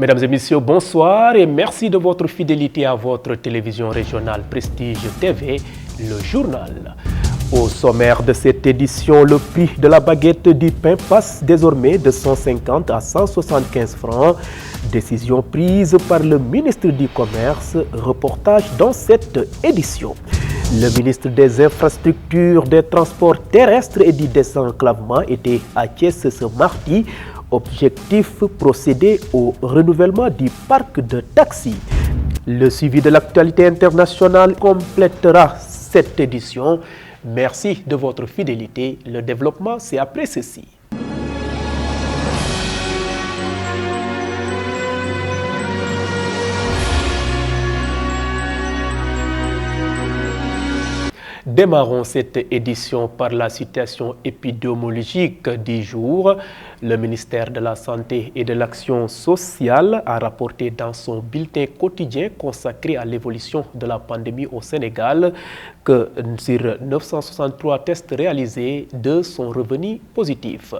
Mesdames et messieurs, bonsoir et merci de votre fidélité à votre télévision régionale Prestige TV, le journal. Au sommaire de cette édition, le prix de la baguette du pain passe désormais de 150 à 175 francs. Décision prise par le ministre du Commerce. Reportage dans cette édition. Le ministre des Infrastructures, des Transports terrestres et du désenclavement était à Thiès ce mardi. Objectif, procéder au renouvellement du parc de taxis. Le suivi de l'actualité internationale complétera cette édition. Merci de votre fidélité. Le développement, c'est après ceci. Démarrons cette édition par la situation épidémiologique du jour. Le ministère de la Santé et de l'Action sociale a rapporté dans son bulletin quotidien consacré à l'évolution de la pandémie au Sénégal que sur 963 tests réalisés, 2 sont revenus positifs.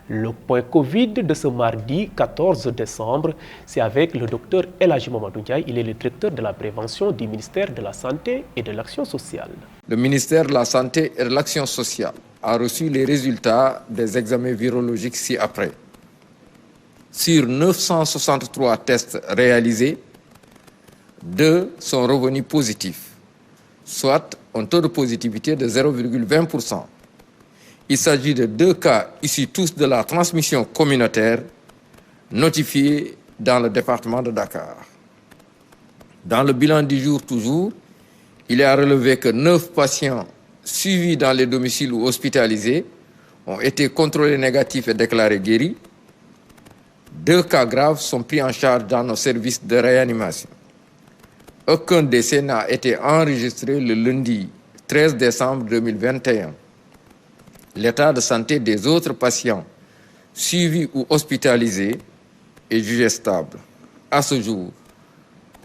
Le point Covid de ce mardi 14 décembre, c'est avec le docteur El Hadji Mamadou Ndiaye. Il est le directeur de la prévention du ministère de la Santé et de l'Action sociale. Le ministère de la Santé et de l'Action sociale a reçu les résultats des examens virologiques ci-après. Sur 963 tests réalisés, 2 sont revenus positifs, soit un taux de positivité de 0,20%. Il s'agit de 2 cas issus tous de la transmission communautaire notifiés dans le département de Dakar. Dans le bilan du jour toujours, il est à relever que 9 patients suivis dans les domiciles ou hospitalisés ont été contrôlés négatifs et déclarés guéris. 2 cas graves sont pris en charge dans nos services de réanimation. Aucun décès n'a été enregistré le lundi 13 décembre 2021. L'état de santé des autres patients suivis ou hospitalisés est jugé stable. À ce jour,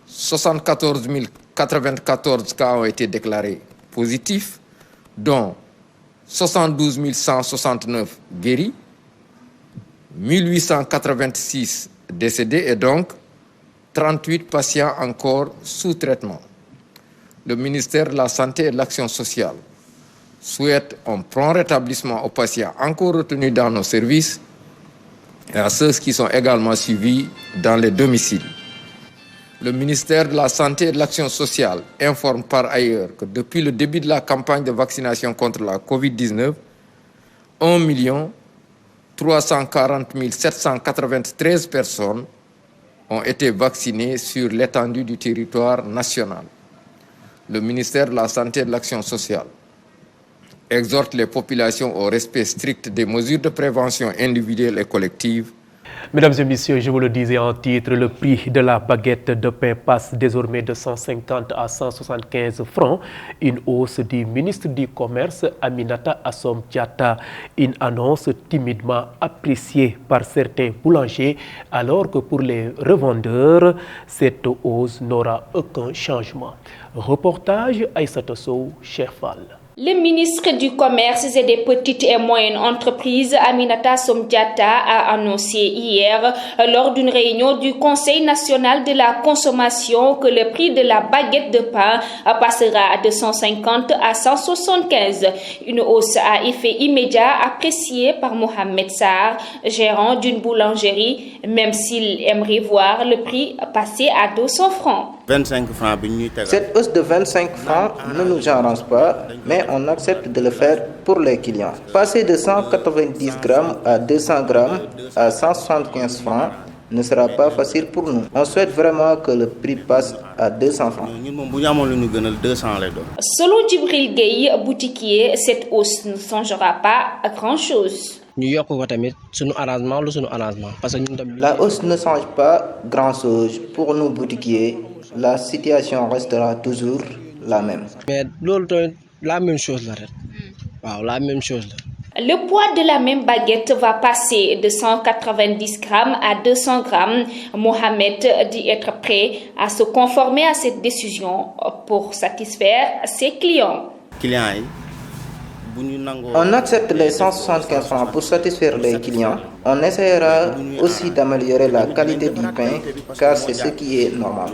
74 094 cas ont été déclarés positifs, dont 72 169 guéris, 1886 décédés et donc 38 patients encore sous traitement. Le ministère de la Santé et de l'Action sociale souhaite un prompt rétablissement aux patients encore retenus dans nos services et à ceux qui sont également suivis dans les domiciles. Le ministère de la Santé et de l'Action sociale informe par ailleurs que depuis le début de la campagne de vaccination contre la COVID-19, 1 340 793 personnes ont été vaccinées sur l'étendue du territoire national. Le ministère de la Santé et de l'Action sociale exhorte les populations au respect strict des mesures de prévention individuelle et collective. Mesdames et messieurs, je vous le disais en titre, le prix de la baguette de pain passe désormais de 150 à 175 francs. Une hausse du ministre du Commerce, Aminata Assome Diatta. Une annonce timidement appréciée par certains boulangers, alors que pour les revendeurs, cette hausse n'aura aucun changement. Reportage Aïssata Sow, Chefal. Le ministre du Commerce et des petites et moyennes entreprises, Aminata Assome Diatta, a annoncé hier, lors d'une réunion du Conseil national de la consommation, que le prix de la baguette de pain passera de 150 à 175. Une hausse à effet immédiat appréciée par Mohamed Sarr, gérant d'une boulangerie, même s'il aimerait voir le prix passer à 200 francs. 25 francs. Cette hausse de 25 francs ne nous arrange pas, mais on accepte de le faire pour les clients. Passer de 190 grammes à 200 grammes à 175 francs ne sera pas facile pour nous. On souhaite vraiment que le prix passe à 200 francs. Selon Djibril Gueye, boutiquier, cette hausse ne changera pas à grand-chose. La hausse ne change pas grand-chose pour nous boutiquiers. La situation restera toujours la même. Mais la même chose là. La même chose là. Le poids de la même baguette va passer de 190 grammes à 200 grammes. Mohamed dit être prêt à se conformer à cette décision pour satisfaire ses clients. On accepte les 175 francs pour satisfaire les clients. On essaiera aussi d'améliorer la qualité du pain car c'est ce qui est normal.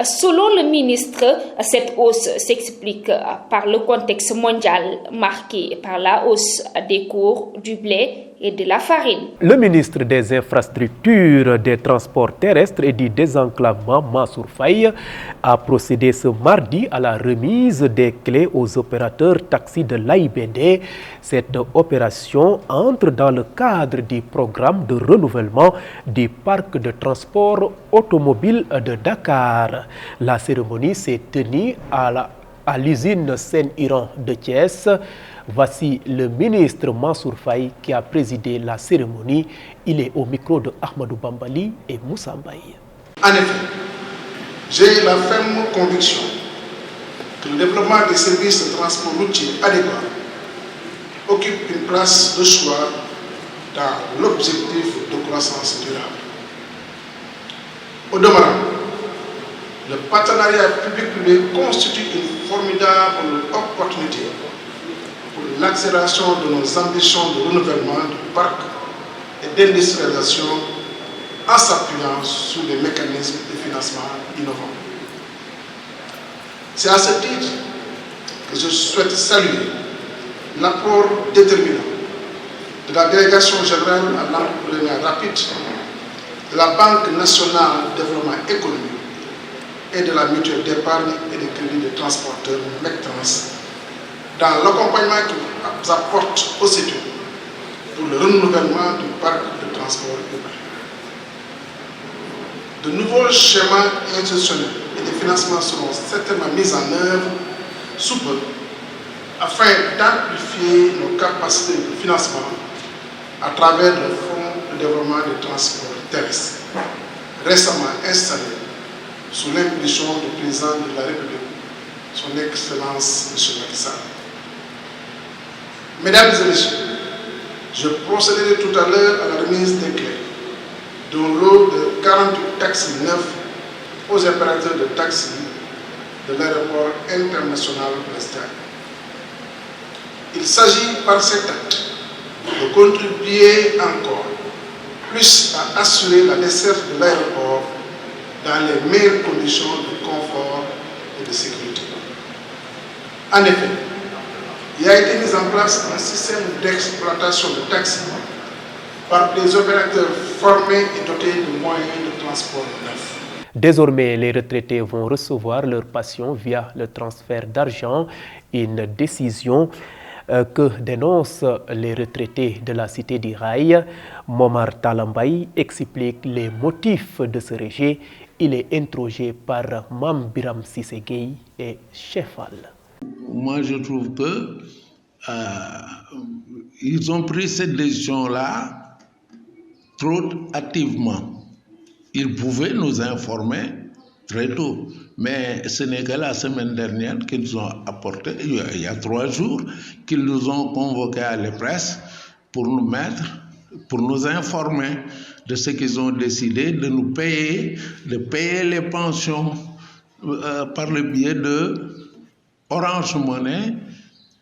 Selon le ministre, cette hausse s'explique par le contexte mondial marqué par la hausse des cours du blé et de la farine. Le ministre des Infrastructures, des Transports terrestres et du Désenclavement, Mansour Faye, a procédé ce mardi à la remise des clés aux opérateurs taxis de l'AIBD. Cette opération entre dans le cadre du programme de renouvellement du parc de transport automobile de Dakar. La cérémonie s'est tenue à l'usine Seine-Iran de Thiès. Voici le ministre Mansour Faye qui a présidé la cérémonie. Il est au micro de Ahmadou Bambali et Moussa Mbaye. En effet, j'ai la ferme conviction que le développement des services de transport routier adéquats occupe une place de choix dans l'objectif de croissance durable. Au demeurant, le partenariat public-privé constitue une formidable opportunité pour l'accélération de nos ambitions de renouvellement du parc et d'industrialisation en s'appuyant sur des mécanismes de financement innovants. C'est à ce titre que je souhaite saluer l'apport déterminant de la Délégation générale à l'entrepreneuriat rapide, de la Banque nationale de développement économique et de la mutuelle d'épargne et de crédit des transporteurs MECTRANS dans l'accompagnement qu'ils apportent aussitôt pour le renouvellement du parc de transport urbain. De nouveaux schémas institutionnels et de financement seront certainement mis en œuvre sous peu afin d'amplifier nos capacités de financement à travers le Fonds de développement des transports terrestres, récemment installé sous l'impulsion du président de la République, son Excellence M. Macky Sall. Mesdames et messieurs, je procéderai tout à l'heure à la remise des clés d'un lot de 48 taxis neufs aux opérateurs de taxis de l'aéroport international Blaise Diagne. Il s'agit par cet acte de contribuer encore plus à assurer la desserte de l'aéroport dans les meilleures conditions de confort et de sécurité. En effet, il a été mis en place un système d'exploitation de taxis par des opérateurs formés et dotés de moyens de transport neufs. Désormais, les retraités vont recevoir leur pension via le transfert d'argent, une décision que dénoncent les retraités de la cité du Rail. Momar Talambay explique les motifs de ce rejet. Il est interrogé par Mam Biram Sissegei et Chefal. Moi, je trouve que ils ont pris cette décision-là trop hâtivement. Ils pouvaient nous informer très tôt, mais ce n'est que la semaine dernière qu'ils ont apporté, il y a 3 jours, qu'ils nous ont convoqués à la presse pour nous informer de ce qu'ils ont décidé de nous payer, de payer les pensions par le biais de Orange Money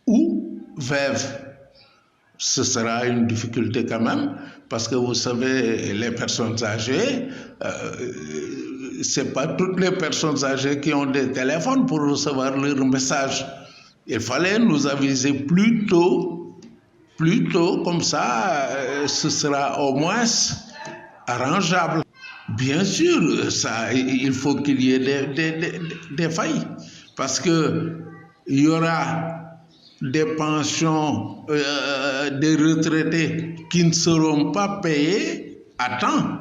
ou VEV. Ce sera une difficulté quand même, parce que vous savez, les personnes âgées, c'est pas toutes les personnes âgées qui ont des téléphones pour recevoir leurs messages. Il fallait nous aviser plus tôt, comme ça, ce sera au moins arrangeable. Bien sûr, il faut qu'il y ait des failles, parce que il y aura des pensions des retraités qui ne seront pas payés à temps.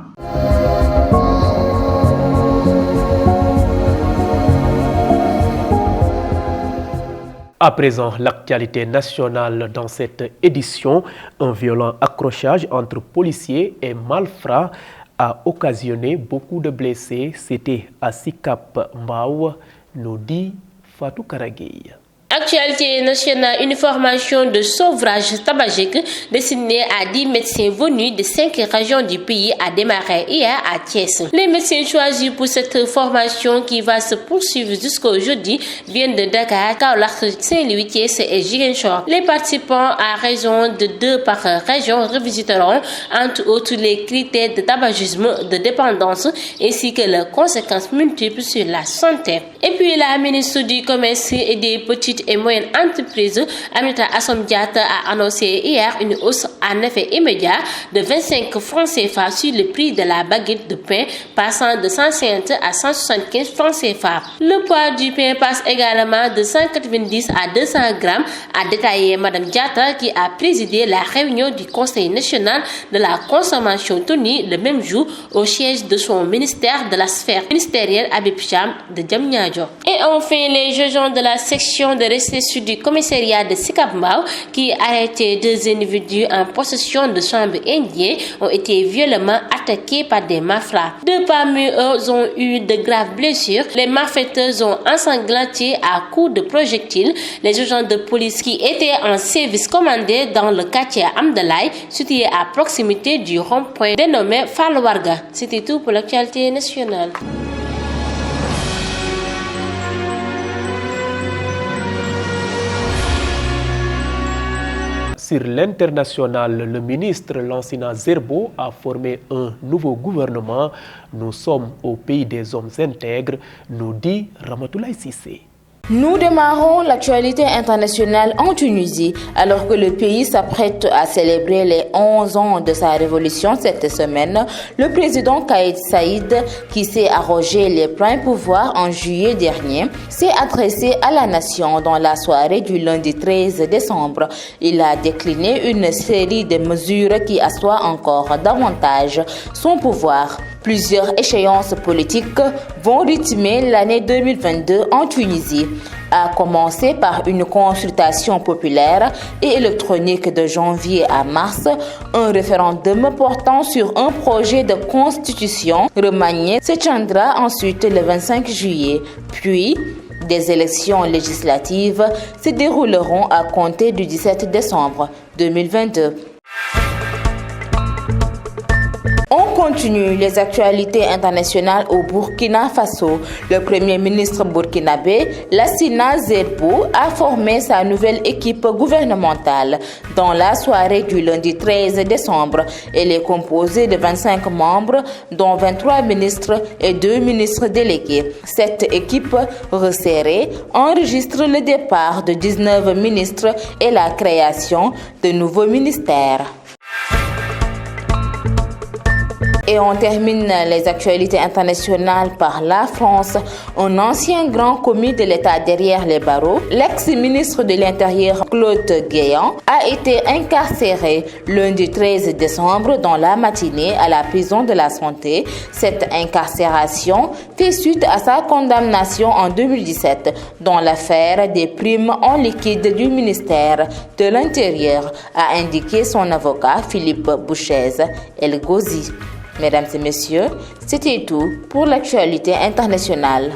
À présent, l'actualité nationale dans cette édition, un violent accrochage entre policiers et malfrats a occasionné beaucoup de blessés. C'était à Sikap Mbao, nous dit Fatou Karagui. Actualité nationale, une formation de sauvetage tabagique destinée à 10 médecins venus de 5 régions du pays a démarré hier à Thiès. Les médecins choisis pour cette formation qui va se poursuivre jusqu'au jeudi viennent de Dakar, Kaolack, Saint-Louis, Thiès et Ziguinchor. Les participants à raison de 2 par région revisiteront entre autres les critères de tabagisme, de dépendance ainsi que leurs conséquences multiples sur la santé. Et puis la ministre du Commerce et des petites et moyennes entreprises, Aminata Assome Diatta, a annoncé hier une hausse en effet immédiat de 25 francs CFA sur le prix de la baguette de pain, passant de 150 à 175 francs CFA. Le poids du pain passe également de 190 à 200 grammes, a détaillé Mme Diatta, qui a présidé la réunion du Conseil national de la consommation tenue le même jour au siège de son ministère de la sphère ministérielle Habib Cham de Diamniadio. Et enfin, les juges de la section de restitution du commissariat de Sicap Mbao, qui a arrêté 2 individus en possession de chambres indiennes, ont été violemment attaqués par des malfrats. 2 parmi eux ont eu de graves blessures. Les malfaiteurs ont ensanglanté à coups de projectiles les agents de police qui étaient en service commandé dans le quartier Amdalaï, situé à proximité du rond-point dénommé Falwarga. C'était tout pour l'actualité nationale. Sur l'international, le ministre Lansina Zerbo a formé un nouveau gouvernement. Nous sommes au pays des hommes intègres, nous dit Ramatoulaye Sissé. Nous démarrons l'actualité internationale en Tunisie, alors que le pays s'apprête à célébrer les 11 ans de sa révolution cette semaine. Le président Kais Saïd, qui s'est arrogé les pleins pouvoirs en juillet dernier, s'est adressé à la nation dans la soirée du lundi 13 décembre. Il a décliné une série de mesures qui assoient encore davantage son pouvoir. Plusieurs échéances politiques vont rythmer l'année 2022 en Tunisie, à commencer par une consultation populaire et électronique de janvier à mars, un référendum portant sur un projet de constitution remanié se tiendra ensuite le 25 juillet, puis des élections législatives se dérouleront à compter du 17 décembre 2022. On continue les actualités internationales au Burkina Faso. Le premier ministre burkinabé, Lassina Zerbo, a formé sa nouvelle équipe gouvernementale dans la soirée du lundi 13 décembre. Elle est composée de 25 membres, dont 23 ministres et 2 ministres délégués. Cette équipe resserrée enregistre le départ de 19 ministres et la création de nouveaux ministères. Et on termine les actualités internationales par la France. Un ancien grand commis de l'État derrière les barreaux, l'ex-ministre de l'Intérieur Claude Guéant, a été incarcéré lundi 13 décembre dans la matinée à la prison de la Santé. Cette incarcération fait suite à sa condamnation en 2017 dans l'affaire des primes en liquide du ministère de l'Intérieur, a indiqué son avocat Philippe Bouchez El Ghozi. Mesdames et messieurs, c'était tout pour l'actualité internationale.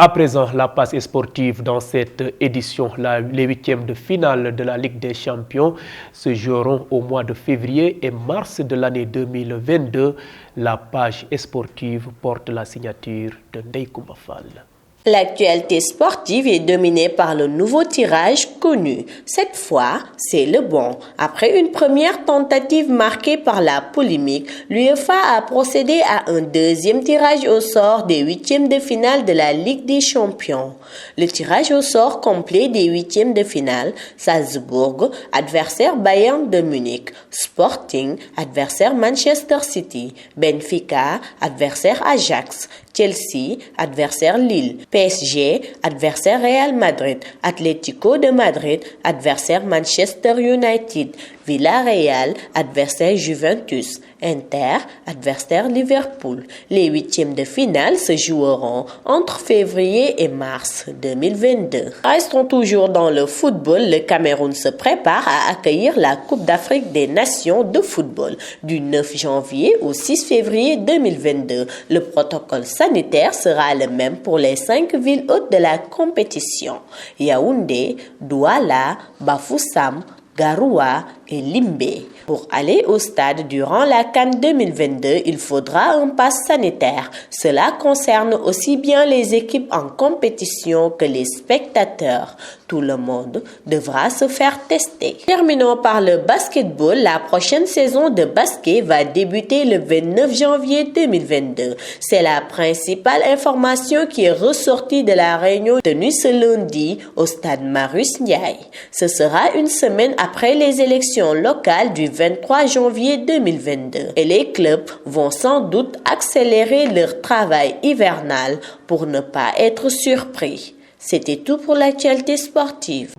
À présent, la passe sportive dans cette édition. Les 8e de finale de la Ligue des Champions se joueront au mois de février et mars de l'année 2022. La page sportive porte la signature de Ndeye Koumba Fall. L'actualité sportive est dominée par le nouveau tirage connu. Cette fois, c'est le bon. Après une première tentative marquée par la polémique, l'UEFA a procédé à un deuxième tirage au sort des 8e de finale de la Ligue des Champions. Le tirage au sort complet des 8e de finale: Salzbourg, adversaire Bayern de Munich; Sporting, adversaire Manchester City; Benfica, adversaire Ajax; Chelsea, adversaire Lille; PSG, adversaire Real Madrid; Atlético de Madrid, adversaire Manchester United; Villarreal, adversaire Juventus; Inter, adversaire Liverpool. Les huitièmes de finale se joueront entre février et mars 2022. Restons toujours dans le football. Le Cameroun se prépare à accueillir la Coupe d'Afrique des Nations de football du 9 janvier au 6 février 2022. Le protocole sanitaire sera le même pour les 5 villes hôtes de la compétition: Yaoundé, Douala, Bafoussam, Garoua et Limbé. Pour aller au stade durant la CAN 2022, il faudra un pass sanitaire. Cela concerne aussi bien les équipes en compétition que les spectateurs. Tout le monde devra se faire tester. Terminons par le basketball. La prochaine saison de basket va débuter le 29 janvier 2022. C'est la principale information qui est ressortie de la réunion tenue ce lundi au stade Marius Ndiaye. Ce sera une semaine après les élections locales du 23 janvier 2022 et les clubs vont sans doute accélérer leur travail hivernal pour ne pas être surpris. C'était tout pour l'actualité sportive.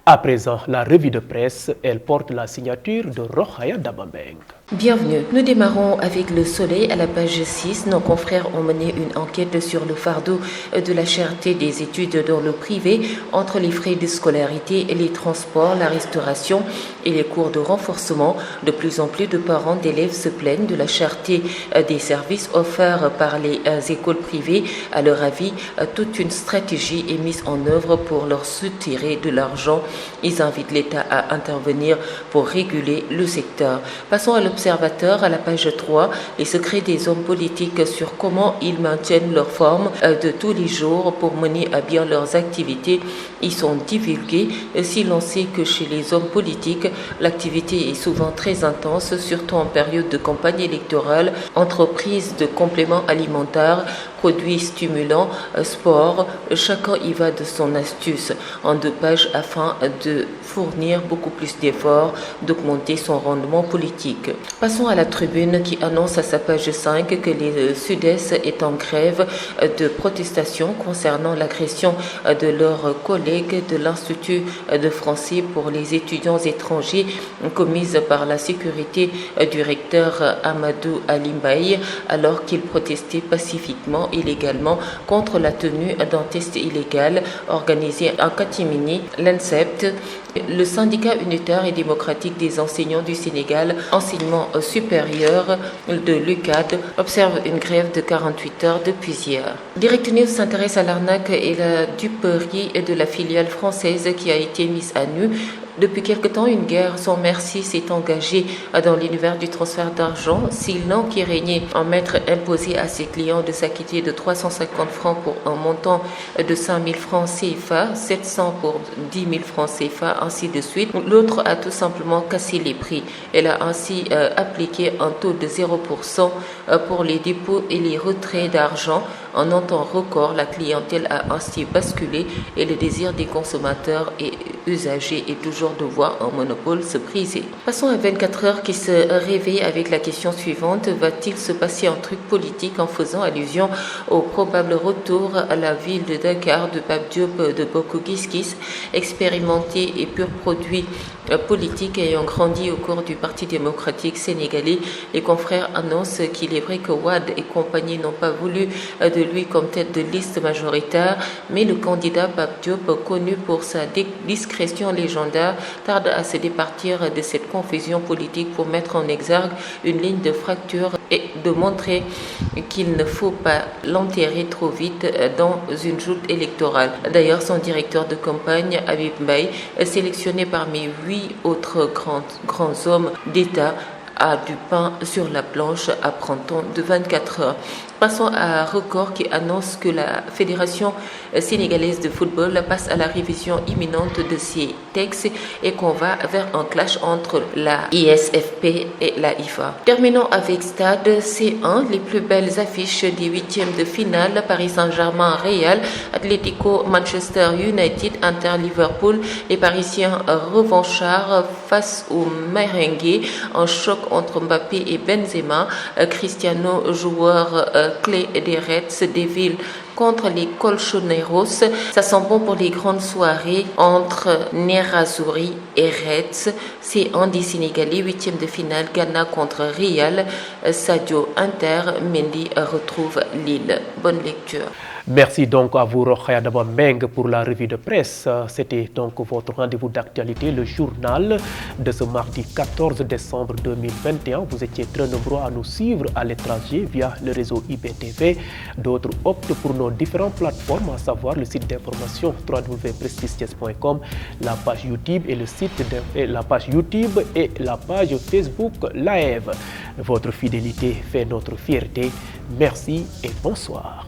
À présent, la revue de presse, elle porte la signature de Rokhaya Dabambeng. Bienvenue. Nous démarrons avec Le Soleil à la page 6. Nos confrères ont mené une enquête sur le fardeau de la cherté des études dans le privé entre les frais de scolarité, les transports, la restauration et les cours de renforcement. De plus en plus de parents d'élèves se plaignent de la cherté des services offerts par les écoles privées. À leur avis, toute une stratégie est mise en œuvre pour leur soutirer de l'argent. Ils invitent l'État à intervenir pour réguler le secteur. Passons à l'Observateur à la page 3. Les secrets des hommes politiques sur comment ils maintiennent leur forme de tous les jours pour mener à bien leurs activités. Ils sont divulgués. Si l'on sait que chez les hommes politiques, l'activité est souvent très intense, surtout en période de campagne électorale, entreprises de compléments alimentaires, produits stimulants, sport, chacun y va de son astuce en 2 pages afin de fournir beaucoup plus d'efforts, d'augmenter son rendement politique. Passons à la Tribune qui annonce à sa page 5 que les Sud-Est est en grève de protestation concernant l'agression de leurs collègues de l'Institut de français pour les étudiants étrangers commise par la sécurité du recteur Amadou Alimbaï alors qu'il protestait pacifiquement et légalement contre la tenue d'un test illégal organisé en catimini. L'INSEPT, le syndicat unitaire et démocratique des enseignants du Sénégal, enseignement supérieur de l'UCAD, observe une grève de 48 heures depuis hier. Direct News s'intéresse à l'arnaque et la duperie de la filiale française qui a été mise à nu. Depuis quelque temps, une guerre sans merci s'est engagée dans l'univers du transfert d'argent. Si l'an qui régnait en maître imposait à ses clients de s'acquitter de 350 francs pour un montant de 5 000 francs CFA, 700 pour 10 000 francs CFA, ainsi de suite, l'autre a tout simplement cassé les prix. Elle a ainsi appliqué un taux de 0% pour les dépôts et les retraits d'argent. En un temps record, la clientèle a ainsi basculé et le désir des consommateurs et usagers est toujours de voir un monopole se briser. Passons à 24 heures qui se réveille avec la question suivante: va-t-il se passer un truc politique en faisant allusion au probable retour à la ville de Dakar de Pape Diop de Boko Kiskis, expérimenté et pur produit politique ayant grandi au cours du Parti démocratique sénégalais. Les confrères annoncent qu'il est vrai que Wade et compagnie n'ont pas voulu de lui comme tête de liste majoritaire, mais le candidat Pape Diop, connu pour sa discrétion légendaire, tarde à se départir de cette confusion politique pour mettre en exergue une ligne de fracture et de montrer qu'il ne faut pas l'enterrer trop vite dans une joute électorale. D'ailleurs, son directeur de campagne, Habib Mbaye, sélectionné parmi 8 autres grands hommes d'État, a du pain sur la planche à prendre de 24 heures. Passons à Record qui annonce que la Fédération sénégalaise de football passe à la révision imminente de ses textes et qu'on va vers un clash entre la ISFP et la IFA. Terminons avec Stade C1, les plus belles affiches des 8e de finale: Paris Saint-Germain, Real, Atlético, Manchester United, Inter, Liverpool. Les Parisiens revanchards face aux merengues, un choc entre Mbappé et Benzema. Cristiano, joueur clé des Reds, défile contre les Colchoneros. Ça sent bon pour les grandes soirées entre Nerazzurri et Reds. C'est Andy Sénégalais, 8e de finale, Ghana contre Real. Sadio Inter, Mendy retrouve Lille. Bonne lecture. Merci donc à vous, Rokhaya Dabameng, pour la revue de presse. C'était donc votre rendez-vous d'actualité, le journal de ce mardi 14 décembre 2021. Vous étiez très nombreux à nous suivre à l'étranger via le réseau IBTV. D'autres optent pour nos différentes plateformes, à savoir le site d'information www.prestigethies.com, la page YouTube et la page YouTube et la page Facebook Live. Votre fidélité fait notre fierté. Merci et bonsoir.